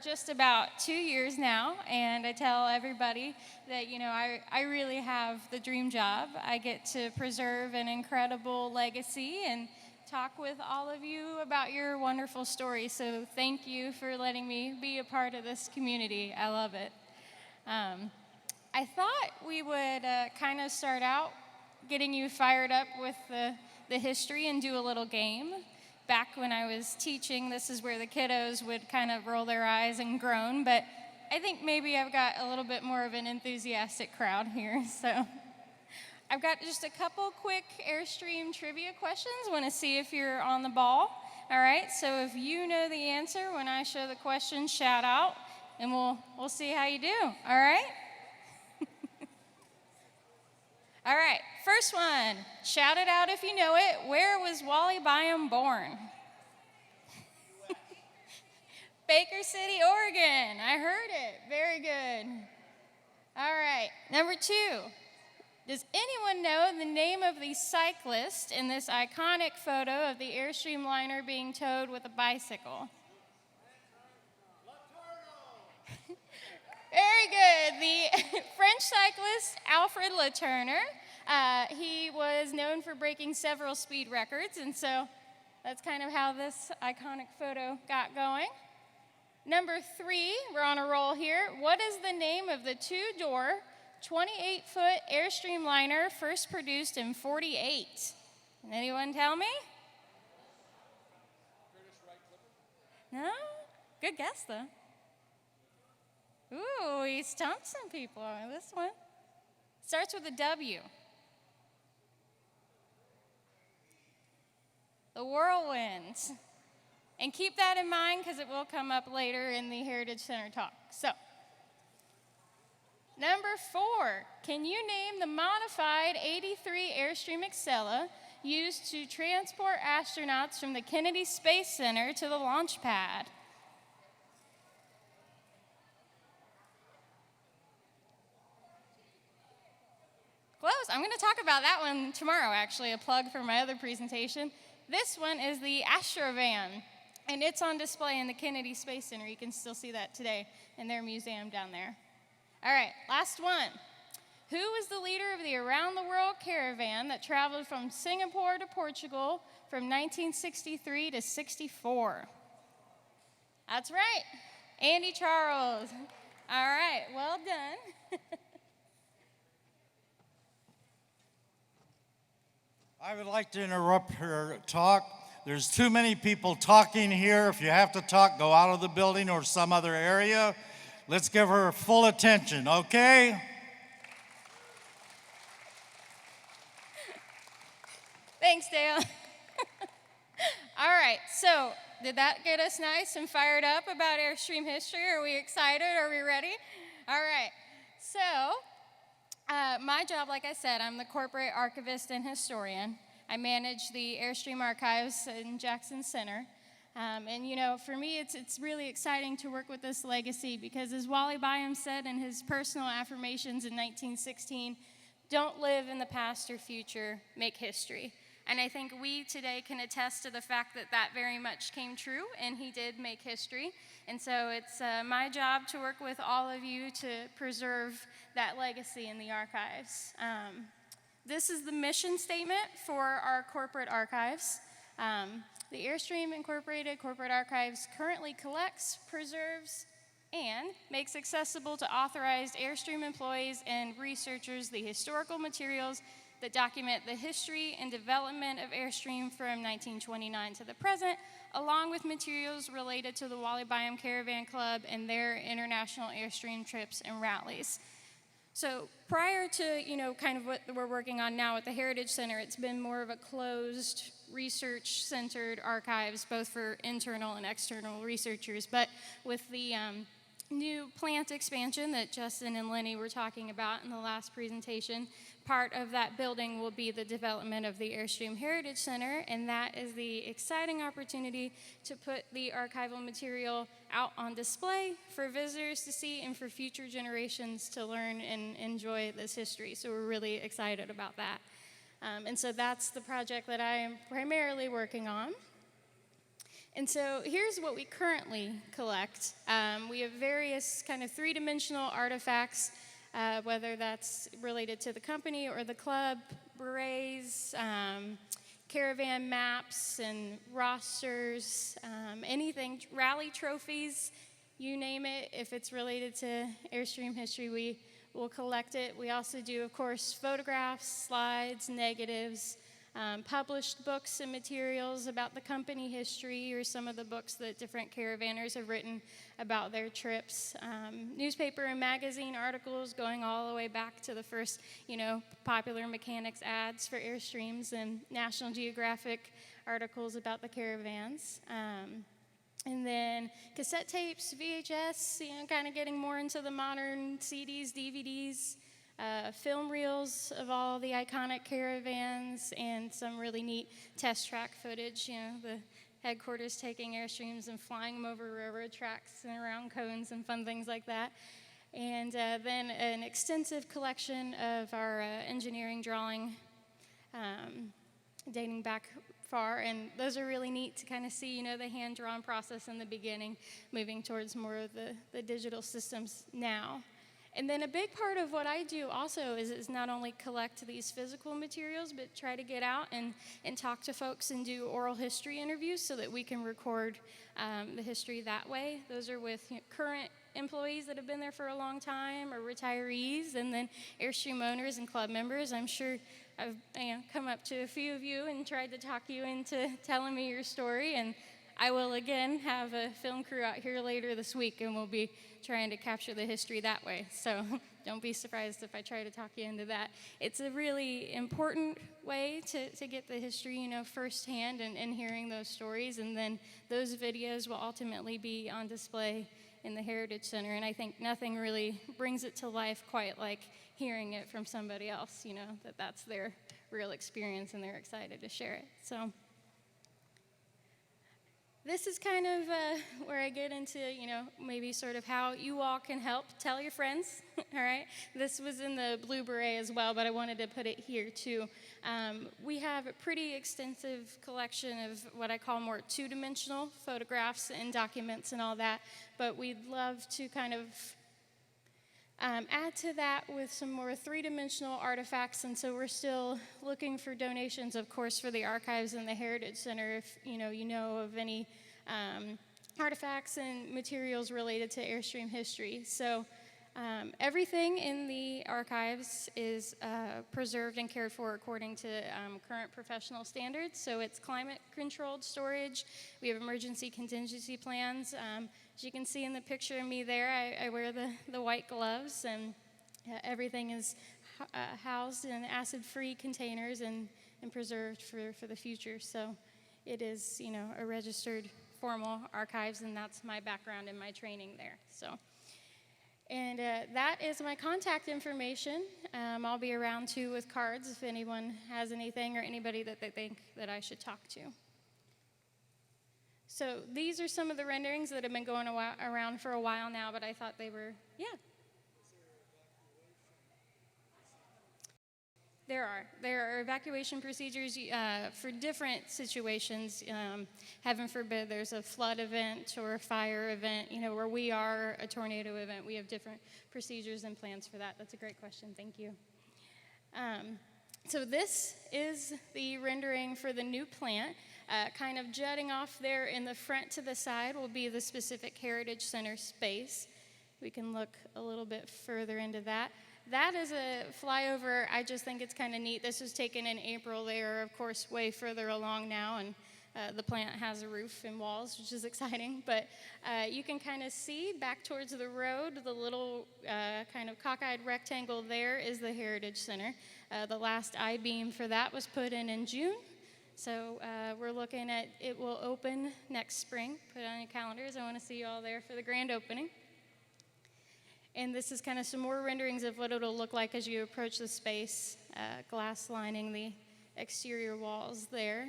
Just about 2 years now, and I tell everybody that, I really have the dream job. I get to preserve an incredible legacy and talk with all of you about your wonderful stories. So thank you for letting me be a part of this community. I love it. I thought we would kind of start out getting you fired up with the history and do a little game. Back when I was teaching, this is where the kiddos would kind of roll their eyes and groan, but I think maybe I've got a little bit more of an enthusiastic crowd here. So I've got just a couple quick Airstream trivia questions. Want to see if you're on the ball. All right, so if you know the answer when I show the question, shout out, and we'll see how you do. All right? All right, first one. Shout it out if you know it. Where was Wally Byam born? Baker City, Oregon. I heard it. Very good. All right, number 2. Does anyone know the name of the cyclist in this iconic photo of the Airstream liner being towed with a bicycle? Very good. The French cyclist Alfred Latourner. He was known for breaking several speed records, and so that's kind of how this iconic photo got going. Number 3, we're on a roll here. What is the name of the 2-door, 28-foot Airstream liner first produced in '48? Can anyone tell me? No? Good guess, though. Ooh, he stumped some people on this one. Starts with a W. The Whirlwind. And keep that in mind because it will come up later in the Heritage Center talk. So, number 4. Can you name the modified 83 Airstream Excella used to transport astronauts from the Kennedy Space Center to the launch pad? Close. I'm going to talk about that one tomorrow, actually, a plug for my other presentation. This one is the Astrovan, and it's on display in the Kennedy Space Center. You can still see that today in their museum down there. All right, last one. Who was the leader of the Around the World caravan that traveled from Singapore to Portugal from 1963 to '64? That's right, Andy Charles. All right, well done. I would like to interrupt her talk. There's too many people talking here. If you have to talk, go out of the building or some other area. Let's give her full attention, okay? Thanks, Dale. All right, so did that get us nice and fired up about Airstream history? Are we excited? Are we ready? All right, so my job, like I said, I'm the corporate archivist and historian. I manage the Airstream archives in Jackson Center. And for me, it's really exciting to work with this legacy because as Wally Byam said in his personal affirmations in 1916, don't live in the past or future, make history. And I think we today can attest to the fact that that very much came true, and he did make history. And so it's my job to work with all of you to preserve that legacy in the archives. This is the mission statement for our corporate archives. The Airstream Incorporated Corporate Archives currently collects, preserves, and makes accessible to authorized Airstream employees and researchers the historical materials that document the history and development of Airstream from 1929 to the present, along with materials related to the Wally Byam Caravan Club and their international Airstream trips and rallies. So prior to, kind of what we're working on now at the Heritage Center, it's been more of a closed, research-centered archives, both for internal and external researchers. But with the new plant expansion that Justin and Lenny were talking about in the last presentation, part of that building will be the development of the Airstream Heritage Center, and that is the exciting opportunity to put the archival material out on display for visitors to see and for future generations to learn and enjoy this history. So we're really excited about that. And so that's the project that I am primarily working on. And so here's what we currently collect. We have various kind of three-dimensional artifacts, whether that's related to the company or the club, berets, caravan maps and rosters, anything, rally trophies, you name it. If it's related to Airstream history, we will collect it. We also do, of course, photographs, slides, negatives, published books and materials about the company history or some of the books that different caravanners have written about their trips. Newspaper and magazine articles going all the way back to the first, popular mechanics ads for Airstreams, and National Geographic articles about the caravans. And then cassette tapes, VHS, kind of getting more into the modern CDs, DVDs, film reels of all the iconic caravans, and some really neat test track footage, the headquarters taking Airstreams and flying them over railroad tracks and around cones and fun things like that. And then an extensive collection of our engineering drawing dating back far, and those are really neat to kind of see, the hand-drawn process in the beginning, moving towards more of the digital systems now. And then a big part of what I do also is not only collect these physical materials, but try to get out and talk to folks and do oral history interviews so that we can record the history that way. Those are with current employees that have been there for a long time, or retirees, and then Airstream owners and club members. I'm sure I've come up to a few of you and tried to talk you into telling me your story, and I will again have a film crew out here later this week, and we'll be trying to capture the history that way. So don't be surprised if I try to talk you into that. It's a really important way to get the history, firsthand and hearing those stories, and then those videos will ultimately be on display in the Heritage Center, and I think nothing really brings it to life quite like hearing it from somebody else, that's their real experience and they're excited to share it. So this is kind of where I get into, maybe sort of how you all can help. Tell your friends, all right? This was in the Blue Beret as well, but I wanted to put it here too. We have a pretty extensive collection of what I call more two-dimensional photographs and documents and all that, but we'd love to kind of add to that with some more three-dimensional artifacts, and so we're still looking for donations, of course, for the archives and the Heritage Center if you know of any artifacts and materials related to Airstream history. So everything in the archives is preserved and cared for according to current professional standards. So it's climate-controlled storage. We have emergency contingency plans. As you can see in the picture of me there, I wear the white gloves, and everything is housed in acid-free containers and preserved for the future. So it is, a registered formal archives, and that's my background and my training there. So. And that is my contact information. I'll be around too with cards if anyone has anything or anybody that they think that I should talk to. So these are some of the renderings that have been going around for a while now, but I thought they were, yeah. There are evacuation procedures for different situations. Heaven forbid there's a flood event or a fire event, where we are, a tornado event. We have different procedures and plans for that. That's a great question. Thank you. So this is the rendering for the new plant. Kind of jutting off there in the front to the side will be the specific Heritage Center space. We can look a little bit further into that. That is a flyover. I just think it's kind of neat. This was taken in April. They are, of course, way further along now, and the plant has a roof and walls, which is exciting. But you can kind of see back towards the road, the little kind of cockeyed rectangle there is the Heritage Center. The last I-beam for that was put in June. So we're looking at it will open next spring. Put it on your calendars. I want to see you all there for the grand opening. And this is kind of some more renderings of what it'll look like as you approach the space, glass lining the exterior walls there.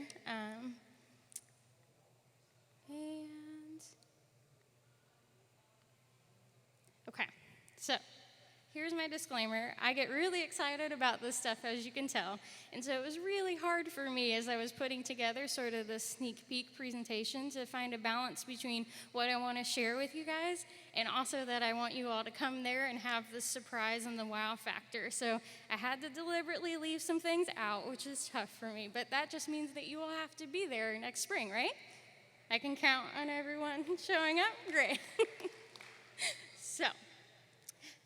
Okay, so here's my disclaimer. I get really excited about this stuff, as you can tell. And so it was really hard for me as I was putting together sort of the sneak peek presentation to find a balance between what I want to share with you guys and also that I want you all to come there and have the surprise and the wow factor. So I had to deliberately leave some things out, which is tough for me. But that just means that you all have to be there next spring, right? I can count on everyone showing up? Great. So,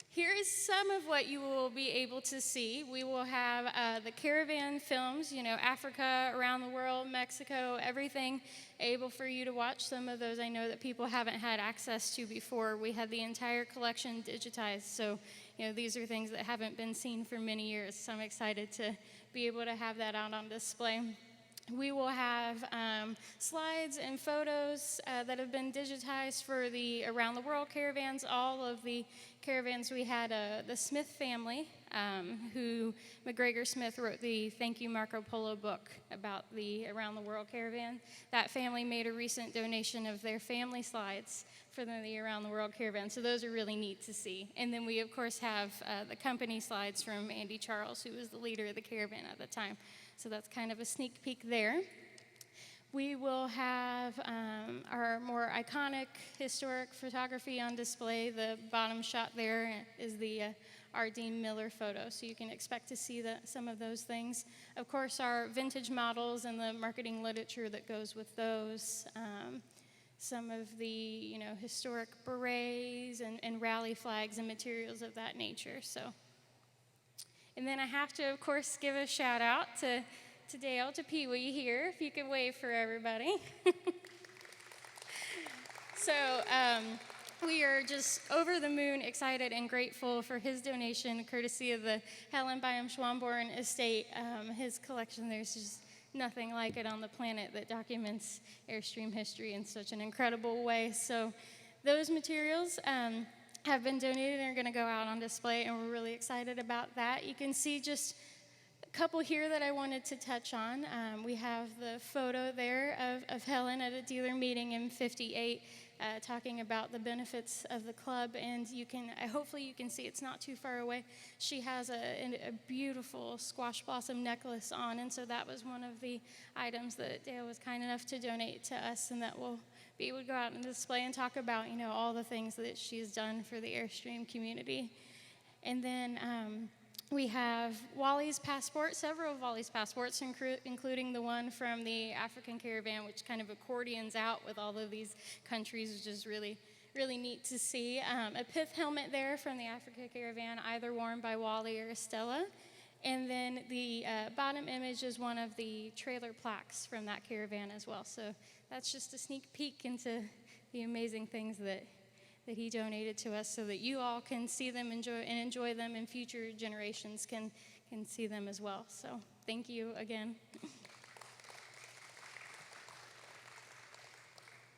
here is some of what you will be able to see. We will have the caravan films, Africa, around the world, Mexico, everything able for you to watch. Some of those I know that people haven't had access to before. We had the entire collection digitized, so these are things that haven't been seen for many years. So I'm excited to be able to have that out on display. We will have slides and photos that have been digitized for the around the world caravans. All of the caravans we had, the Smith family, who McGregor Smith wrote the Thank You Marco Polo book about the around the world caravan. That family made a recent donation of their family slides for the around the world caravan. So those are really neat to see. And then we of course have the company slides from Andy Charles, who was the leader of the caravan at the time. So that's kind of a sneak peek there. We will have our more iconic historic photography on display. The bottom shot there is the R. Dean Miller photo, so you can expect to see some of those things. Of course, our vintage models and the marketing literature that goes with those. Some of the historic berets and rally flags and materials of that nature. And then I have to, of course, give a shout out to Dale, to Pee Wee here, if you could wave for everybody. So we are just over the moon excited and grateful for his donation, courtesy of the Helen Byam Schwamborn estate. His collection, there's just nothing like it on the planet that documents Airstream history in such an incredible way. So those materials have been donated and are going to go out on display, and we're really excited about that. You can see just a couple here that I wanted to touch on. We have the photo there of Helen at a dealer meeting in '58, talking about the benefits of the club, and hopefully you can see it's not too far away. She has a beautiful squash blossom necklace on, and so that was one of the items that Dale was kind enough to donate to us, and that will be able to go out and display and talk about all the things that she's done for the Airstream community. And then we have Wally's passport, several of Wally's passports, including the one from the African caravan, which kind of accordions out with all of these countries, which is really, really neat to see. A pith helmet there from the Africa caravan, either worn by Wally or Estella. And then the bottom image is one of the trailer plaques from that caravan as well. So that's just a sneak peek into the amazing things that he donated to us, so that you all can see them, enjoy them, and future generations can see them as well. So thank you again.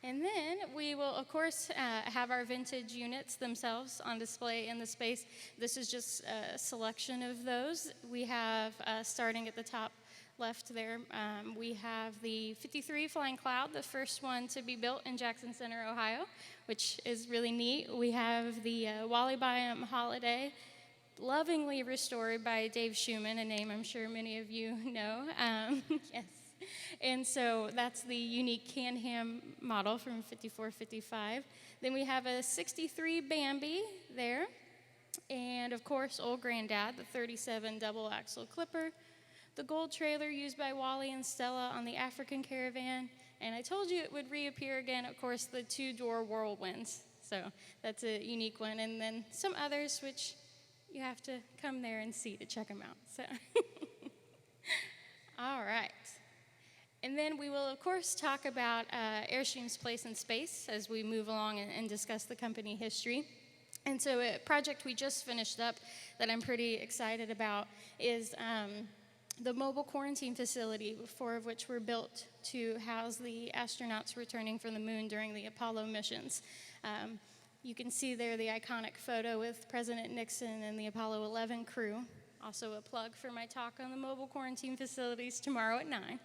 And then we will, of course, have our vintage units themselves on display in the space. This is just a selection of those. We have, starting at the top left there, we have the 53 Flying Cloud, the first one to be built in Jackson Center, Ohio, which is really neat. We have the Wally Byam Holiday, lovingly restored by Dave Schumann, a name I'm sure many of you know. Yes. And so that's the unique Can-Ham model from 54-55. Then we have a 63 Bambi there. And of course, Old Granddad, the 37 double axle clipper. The gold trailer used by Wally and Stella on the African caravan. And I told you it would reappear again, of course, the two-door whirlwinds. So that's a unique one. And then some others, which you have to come there and see to check them out. So, all right. And then we will, of course, talk about Airstream's place in space as we move along and discuss the company history. And so a project we just finished up that I'm pretty excited about is the mobile quarantine facility, 4 of which were built to house the astronauts returning from the moon during the Apollo missions. You can see there the iconic photo with President Nixon and the Apollo 11 crew. Also a plug for my talk on the mobile quarantine facilities tomorrow at 9.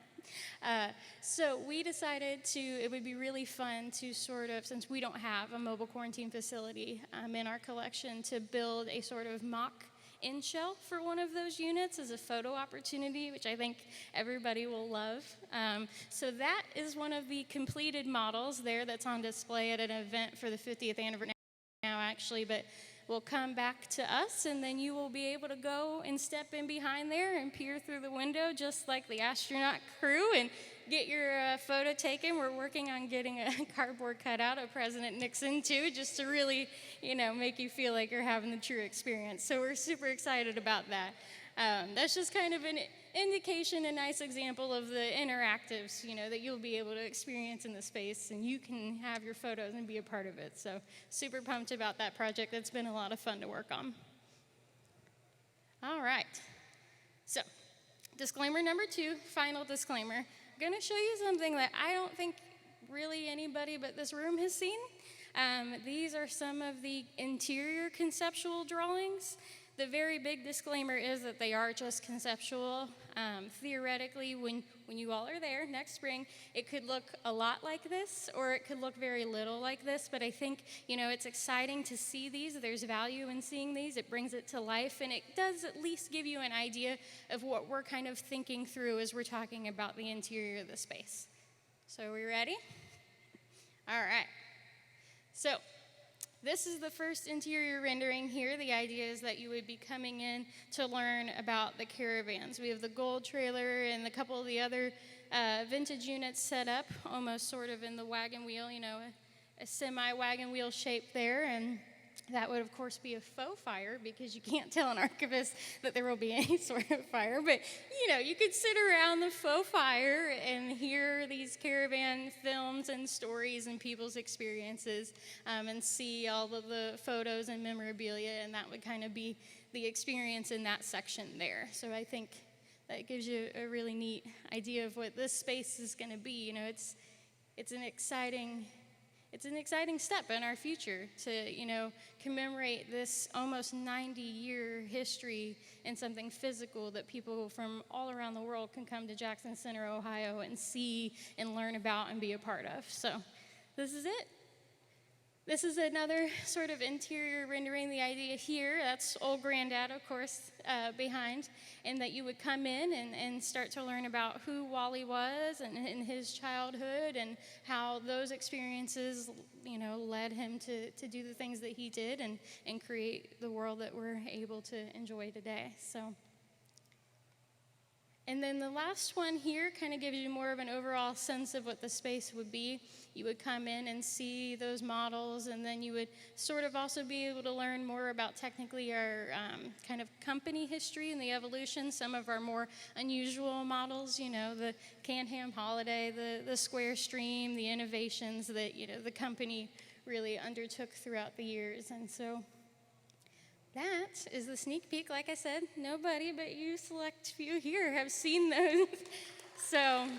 So we decided it would be really fun to sort of, since we don't have a mobile quarantine facility in our collection, to build a sort of mock in shelf for one of those units as a photo opportunity, which I think everybody will love. So that is one of the completed models there that's on display at an event for the 50th anniversary now, actually, but will come back to us, and then you will be able to go and step in behind there and peer through the window just like the astronaut crew and get your photo taken. We're working on getting a cardboard cutout of President Nixon too, just to really, make you feel like you're having the true experience. So we're super excited about that. That's just kind of an indication, a nice example of the interactives, that you'll be able to experience in the space, and you can have your photos and be a part of it. So super pumped about that project. It's been a lot of fun to work on. All right. So disclaimer number 2, final disclaimer. I'm going to show you something that I don't think really anybody but this room has seen. These are some of the interior conceptual drawings. The very big disclaimer is that they are just conceptual. Theoretically, when you all are there next spring, it could look a lot like this, or it could look very little like this, but I think, it's exciting to see these. There's value in seeing these. It brings it to life, and it does at least give you an idea of what we're kind of thinking through as we're talking about the interior of the space. So are we ready? All right. So this is the first interior rendering here. The idea is that you would be coming in to learn about the caravans. We have the gold trailer and a couple of the other vintage units set up, almost sort of in the wagon wheel, a semi-wagon wheel shape there. And that would, of course, be a faux fire, because you can't tell an archivist that there will be any sort of fire. But, you could sit around the faux fire and hear these caravan films and stories and people's experiences, and see all of the photos and memorabilia, and that would kind of be the experience in that section there. So I think that gives you a really neat idea of what this space is going to be. It's an exciting step in our future to, commemorate this almost 90-year history in something physical that people from all around the world can come to Jackson Center, Ohio, and see and learn about and be a part of. So this is it. This is another sort of interior rendering. The idea here, that's old granddad, of course, behind, and that you would come in and start to learn about who Wally was and his childhood, and how those experiences, led him to do the things that he did and create the world that we're able to enjoy today. So. And then the last one here kind of gives you more of an overall sense of what the space would be. You would come in and see those models, and then you would sort of also be able to learn more about technically our kind of company history and the evolution. Some of our more unusual models, the Can-Ham Holiday, the Airstream, the innovations that, the company really undertook throughout the years. And so that is the sneak peek. Like I said, nobody but you select few here have seen those. So,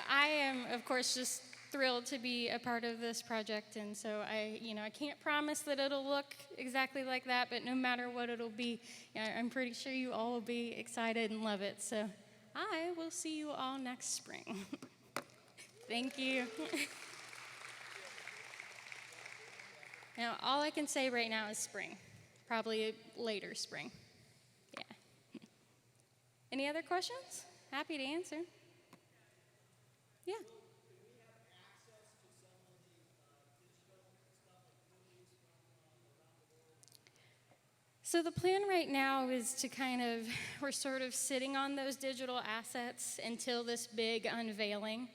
I am, of course, just thrilled to be a part of this project. And so I can't promise that it'll look exactly like that, but no matter what it'll be, I'm pretty sure you all will be excited and love it. So I will see you all next spring. Thank you. Now, all I can say right now is spring, probably later spring. Yeah. Any other questions? Happy to answer. Yeah. So the plan right now is to we're sort of sitting on those digital assets until this big unveiling.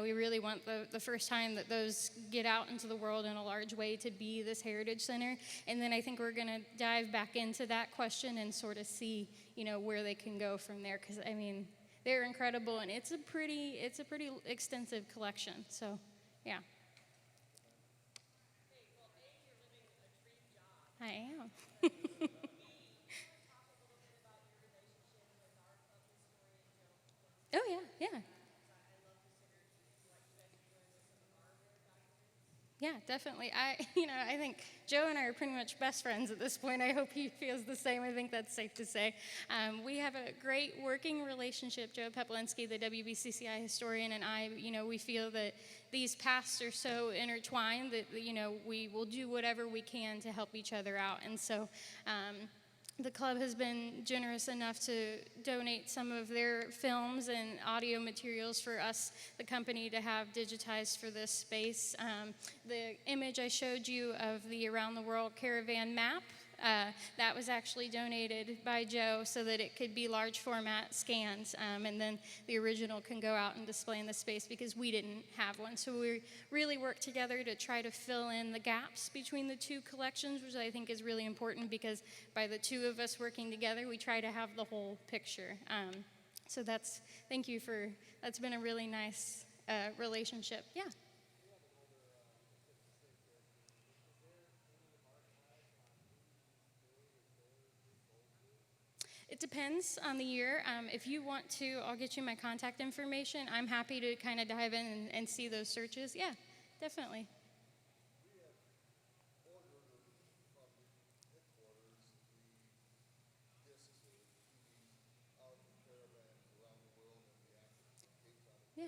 We really want the first time that those get out into the world in a large way to be this Heritage Center. And then I think we're going to dive back into that question and sort of see, where they can go from there. Because, they're incredible, and it's a pretty extensive collection. So, yeah. I am. Oh, yeah. Yeah, definitely. I think Joe and I are pretty much best friends at this point. I hope he feels the same. I think that's safe to say. We have a great working relationship. Joe Peplinski, the WBCCI historian, and I, we feel that these paths are so intertwined that, we will do whatever we can to help each other out. And so, the club has been generous enough to donate some of their films and audio materials for us, the company, to have digitized for this space. The image I showed you of the Around the World Caravan map, that was actually donated by Joe so that it could be large format scans, and then the original can go out and display in the space because we didn't have one. So we really worked together to try to fill in the gaps between the two collections, which I think is really important because by the two of us working together, we try to have the whole picture. So thank you that's been a really nice relationship. Yeah. It depends on the year. If you want to, I'll get you my contact information. I'm happy to kind of dive in and see those searches. Yeah, definitely. Yeah.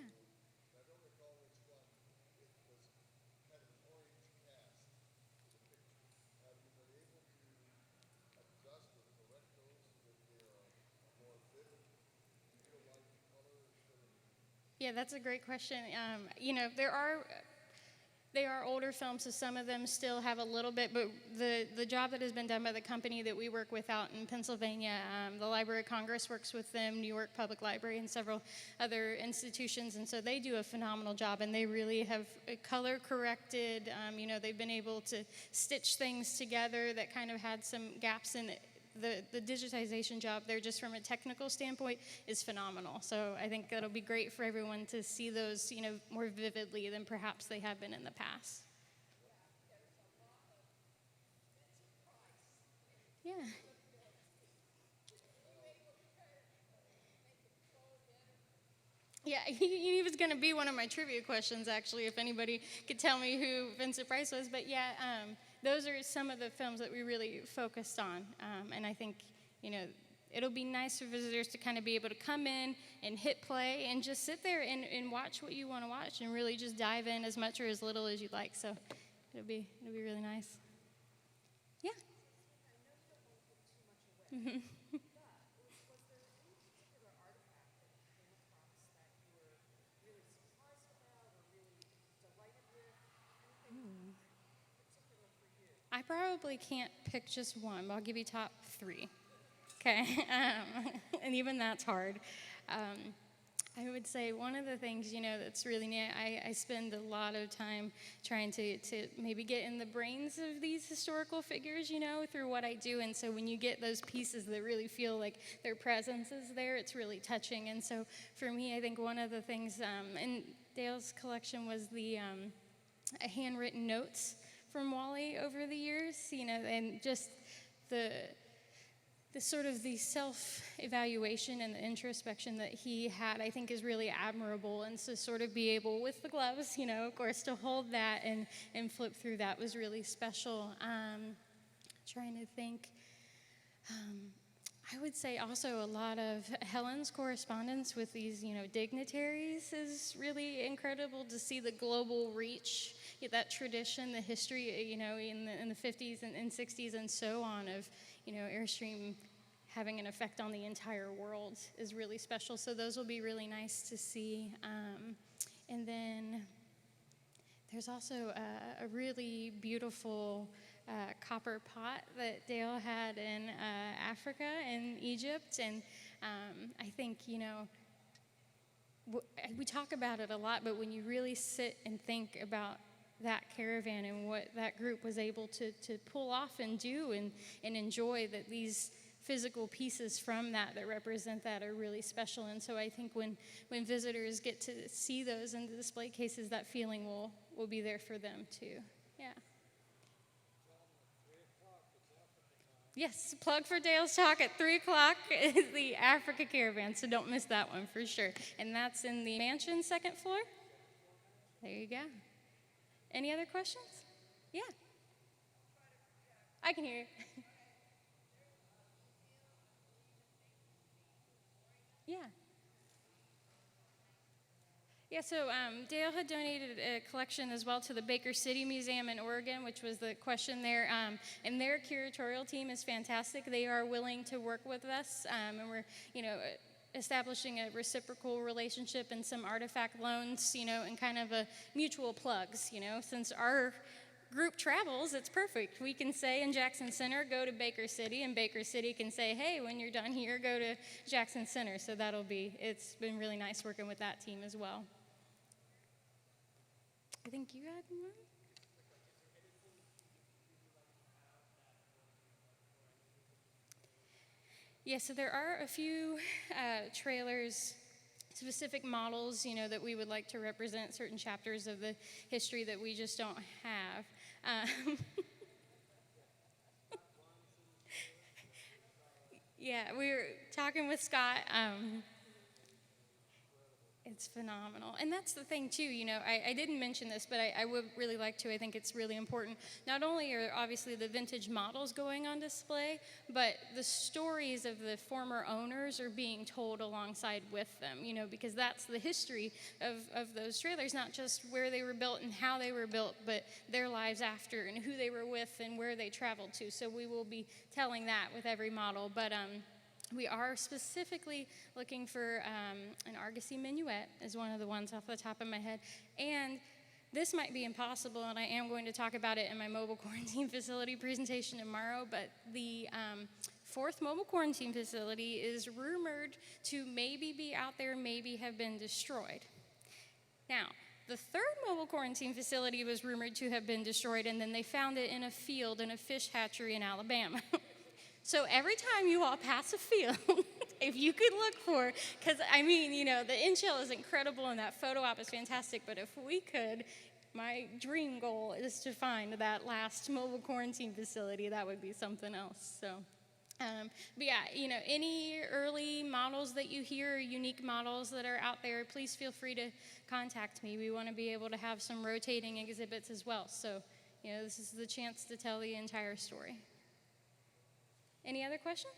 Yeah, that's a great question. They are older films, so some of them still have a little bit, but the job that has been done by the company that we work with out in Pennsylvania, the Library of Congress works with them, New York Public Library, and several other institutions, and so they do a phenomenal job, and they really have color corrected. They've been able to stitch things together that kind of had some gaps in it. The digitization job there, just from a technical standpoint, is phenomenal. So I think that'll be great for everyone to see those, more vividly than perhaps they have been in the past. Yeah. Yeah, he was going to be one of my trivia questions, actually, if anybody could tell me who Vincent Price was. But yeah, those are some of the films that we really focused on. And I think, it'll be nice for visitors to kind of be able to come in and hit play and just sit there and watch what you want to watch and really just dive in as much or as little as you'd like. So it'll be really nice. Yeah. I probably can't pick just one, but I'll give you top three. Okay, and even that's hard. Um, I would say one of the things, that's really neat, I spend a lot of time trying to maybe get in the brains of these historical figures, through what I do. And so when you get those pieces that really feel like their presence is there, it's really touching. And so for me, I think one of the things in Dale's collection was the handwritten notes from Wally over the years, and just the sort of the self-evaluation and the introspection that he had, I think, is really admirable. And to sort of be able, with the gloves, of course, to hold that and flip through that was really special. Trying to think. I would say also a lot of Helen's correspondence with these, dignitaries is really incredible to see the global reach, that tradition, the history, in the 50s and 60s and so on of, Airstream having an effect on the entire world is really special. So those will be really nice to see. And then there's also a really beautiful copper pot that Dale had in Africa and Egypt. And I think, we talk about it a lot, but when you really sit and think about that caravan and what that group was able to pull off and do and enjoy, that these physical pieces from that represent that are really special. And so I think when visitors get to see those in the display cases, that feeling will be there for them too. Yeah. Yes, plug for Dale's talk at 3 o'clock is the Africa Caravan, so don't miss that one for sure. And that's in the mansion, second floor. There you go. Any other questions? Yeah, I can hear you. Yeah. Yeah, so Dale had donated a collection as well to the Baker City Museum in Oregon, which was the question there. And their curatorial team is fantastic. They are willing to work with us, and we're, establishing a reciprocal relationship and some artifact loans, and kind of a mutual plugs, since our group travels, it's perfect. We can say in Jackson Center, go to Baker City, and Baker City can say, hey, when you're done here, go to Jackson Center. So it's been really nice working with that team as well. I think you had one. Yeah, so there are a few trailers, specific models, that we would like to represent certain chapters of the history that we just don't have. Yeah, we were talking with Scott. It's phenomenal. And that's the thing, too. I didn't mention this, but I would really like to. I think it's really important. Not only are obviously the vintage models going on display, but the stories of the former owners are being told alongside with them, because that's the history of those trailers, not just where they were built and how they were built, but their lives after and who they were with and where they traveled to. So we will be telling that with every model. But we are specifically looking for an Argosy minuet is one of the ones off the top of my head. And this might be impossible, and I am going to talk about it in my mobile quarantine facility presentation tomorrow, but the fourth mobile quarantine facility is rumored to maybe be out there, maybe have been destroyed. Now, the third mobile quarantine facility was rumored to have been destroyed, and then they found it in a field in a fish hatchery in Alabama. So every time you all pass a field, if you could look for, because the in-shell is incredible and that photo op is fantastic, but if we could, my dream goal is to find that last mobile quarantine facility. That would be something else. So, but yeah, any early models that you hear, unique models that are out there, please feel free to contact me. We want to be able to have some rotating exhibits as well. So, this is the chance to tell the entire story. Any other questions?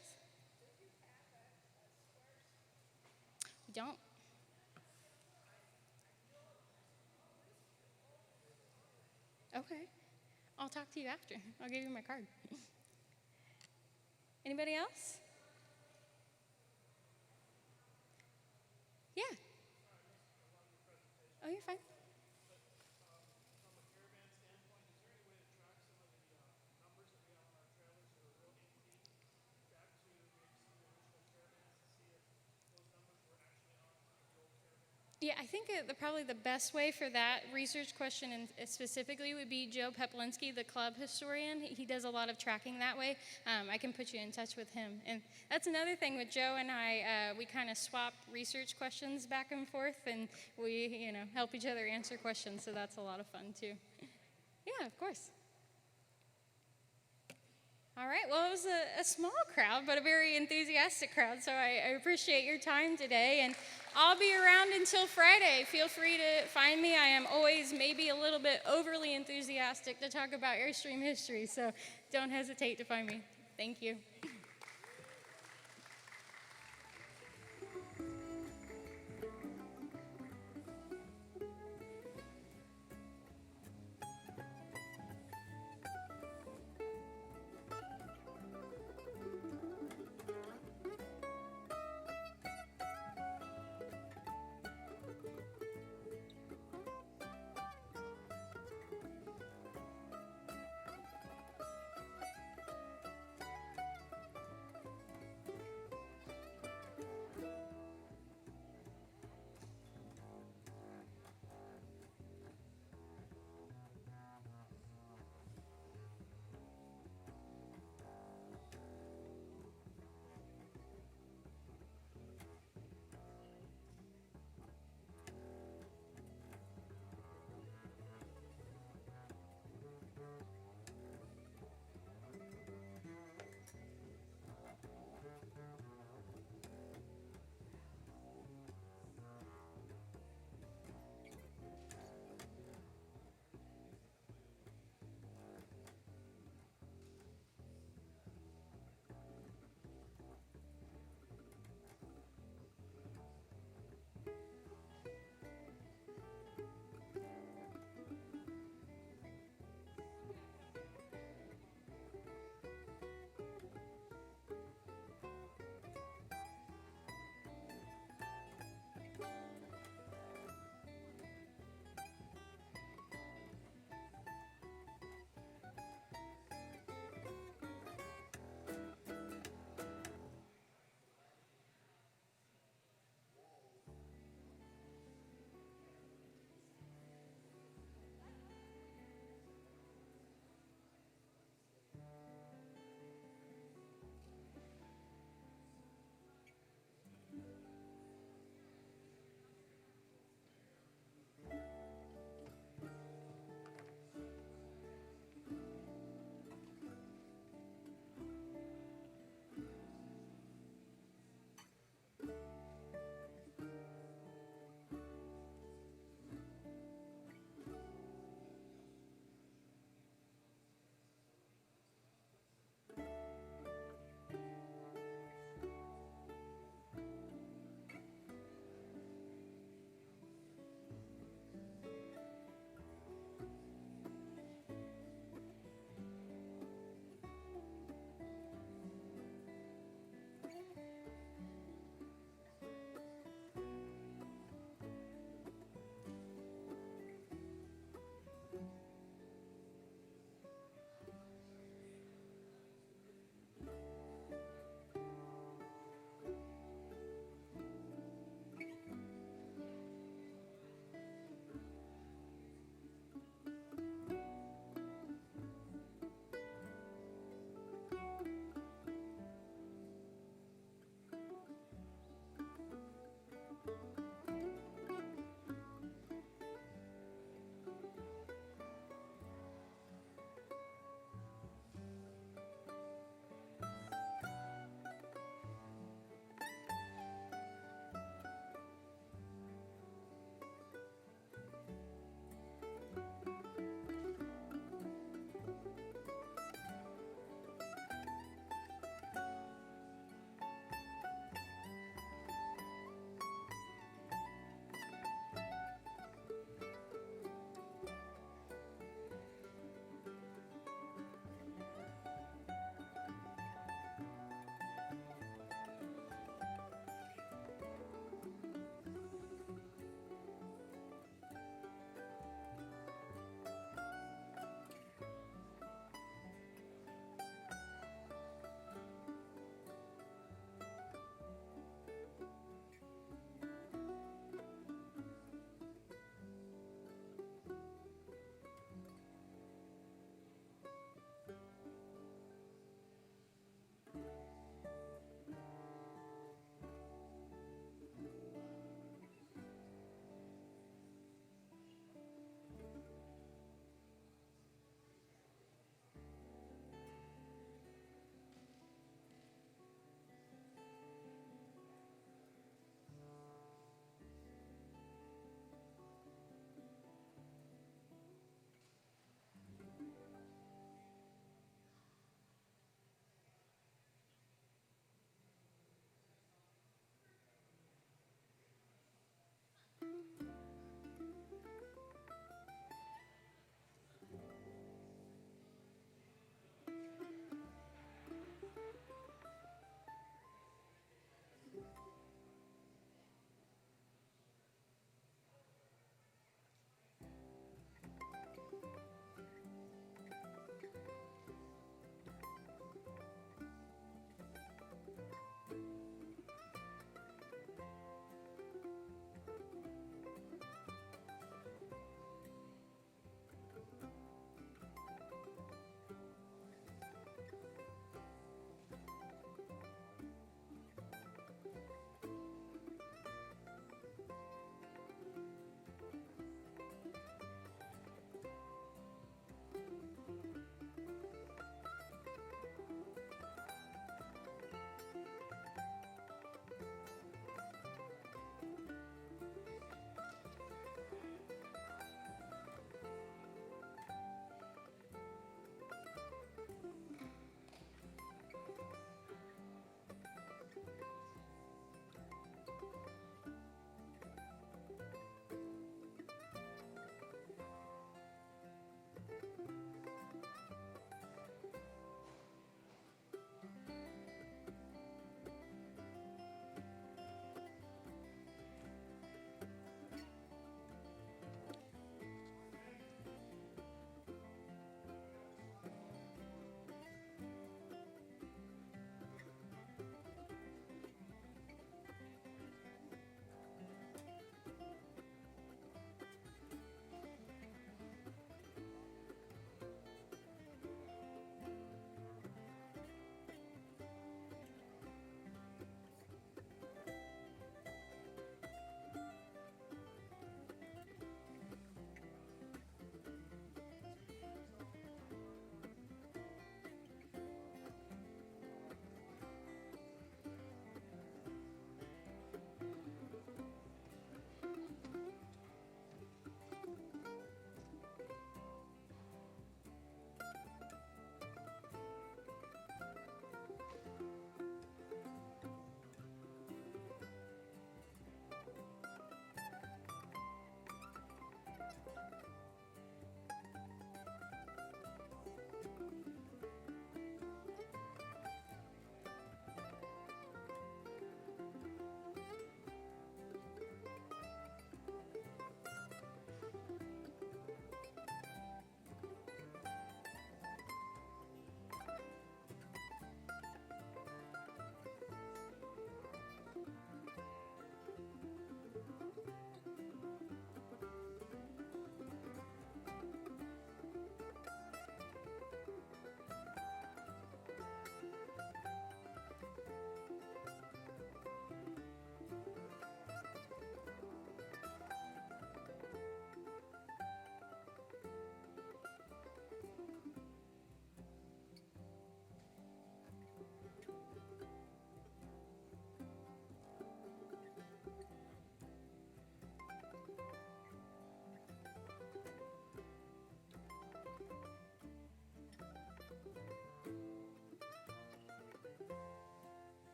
We don't. Okay. I'll talk to you after. I'll give you my card. Anybody else? Yeah. Oh, you're fine. Yeah, I think probably the best way for that research question and specifically would be Joe Peplinski, the club historian. He does a lot of tracking that way. I can put you in touch with him. And that's another thing with Joe and I, we kind of swap research questions back and forth, and we, help each other answer questions, so that's a lot of fun too. Yeah, of course. All right, well, it was a small crowd, but a very enthusiastic crowd, so I appreciate your time today, and I'll be around until Friday. Feel free to find me. I am always maybe a little bit overly enthusiastic to talk about Airstream history, so don't hesitate to find me. Thank you.